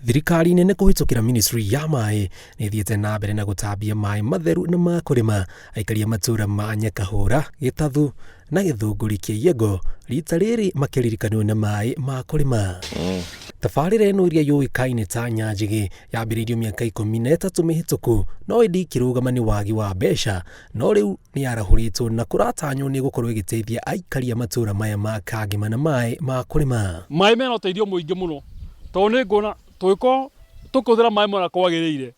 Thirikari nene kũhĩtũkĩra ministry ya maaĩ nĩ ĩthiĩte na mbere na gũtambia maaĩ matheru na ma kũrĩma aikari a matũũra ma Nyakahũra, Gĩtathu na Gĩthũngũri kĩa Yego rita rĩrĩ makĩririkanwo na maaĩ ma kũrĩma. Tabarĩra ĩno ĩrĩa yũĩkaine ta Nyanjigi yambĩrĩirio mĩaka 13 mĩhĩtũku no ĩndĩkĩrũgama nĩ wagi wa mbeca, no rĩu nĩ yarahũrĩtwo na kũratanywo nĩ gũkorwo ĩgĩteithia aikari a matũũra maya ma Kangema na maaĩ ma kũrĩma. Maaĩ mena ũteithio mũingĩ mũno tondũ nĩ ngona twĩko tũkũthĩra maaĩ mona kwagĩrĩire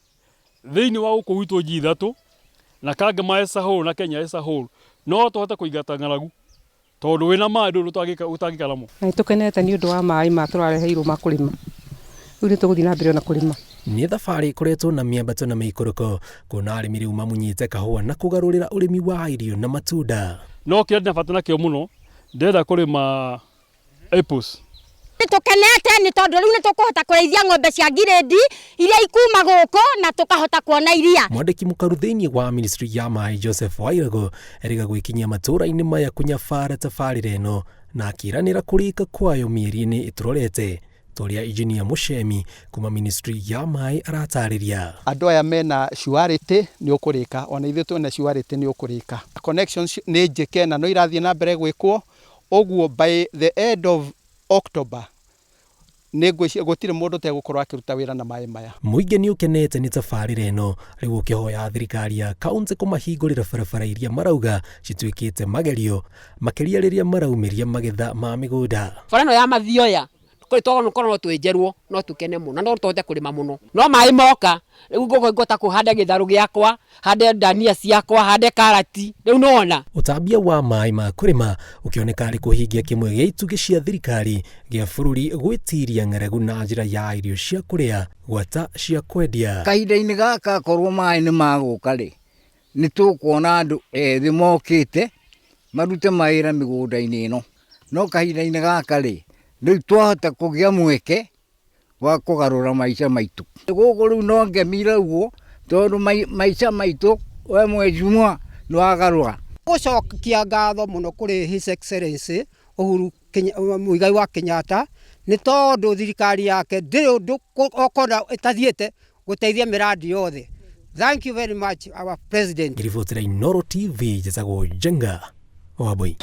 thĩinĩ wa gũkũ gwitũ nji ithatũ na Kangema ecahũrũ na Kenya ecahũrũ no tũhote kũingata ng'aragu tondũ wĩna maaĩ ndũrĩ ũtangĩkara mo. Nĩ tũkenete nĩ ũndũ wa maaĩ ma tũrareheirwo ma kũrĩma. Rĩu nĩ tũgũthiĩ na mbere na kũrĩma. Nĩ thabarĩ ĩkoretwo na mĩambato na mĩikũrũko kuona arĩmi rĩu mamunyĩte kahũa na kũgarũrĩra ũrĩmi wa irio na matunda. No kĩrĩa ndĩna bata nakĩo mũno ndĩrenda kũrĩma apples. Nĩtũkenete nĩ tondũ rĩu nĩ tũkũhota kũrĩithia ng'ombe cia ngirĩndi iria ikuma gũkũ na tũkahota kuona iria. Mwandĩki mũkaru thĩinĩ wa ministry ya maaĩ Joseph Wairagũ erĩga gwĩkinyia matũũra-inĩ maya kũnyabara tabarĩra ĩno na akĩranĩra kũrĩka kwayo mĩeri-inĩ ĩtũrorete tũrĩa engineer Muchemi kuma ministry ya maaĩ aratarĩria. Andũ aya mena surety nĩ ũkũrĩka, ona ithuĩ twĩna surety nĩ ũkũrĩka. Connections nĩ njĩke na no irathiĩ na mbere gwĩkwo ũguo by the end of October gũtirĩ mũndũ tegũkorwo akĩruta wĩra na maaĩ maya. Mũingĩ nĩ ũkenete nĩ tabarĩra ĩno rĩu ũkĩhoya thirikari ya kaunti kũmahingũrĩra barabara iria marauga cituĩkĩte magerio makĩria rĩrĩa maraumĩria magetha ma mĩgũnda. Bara ĩno ya mathioya twakorwo no twĩnjerwo no tũkene mũno no tũhote kũrĩma mũno no maaĩ moka rĩu ngũhota kũhanda gĩtharũ gĩakwa, hande ndania ciakwa, hande karati rĩu nĩwona. Ũtambia wa maaĩ ma kũrĩma ũkĩoneka arĩ kũhingia kĩmwe gĩa itugĩ cia thirikari gĩa bũrũri gwĩtiria ng'aragu na njĩra ya irio cia kũrĩa gwata cia kwendia. Kahinda-inĩ gaka korwo maaĩ nĩ magũka rĩ nĩ tũkuona andũ ethĩ mokĩte marute mawĩra mĩgũnda-inĩ ĩno no kahinda-inĩ gaka rĩ rĩu twahota kũgĩa mweke wa kũgarũra maica maitũ. Gũkũ rĩu no ngemire ũguo tondũ maica maitũ we mwejumwa nĩ wagarũra. Gũcokia ngatho mũno kũrĩ His Excellency Uhuru Muigai wa Kenyatta nĩ tondũ thirikari yake ndĩrĩ ũndũ okona ĩtathiĩte gũteithia mĩrandi yothe. Thank you very much our president. Ngiribotera Inoro TV njĩtagwo Jenga Wambui.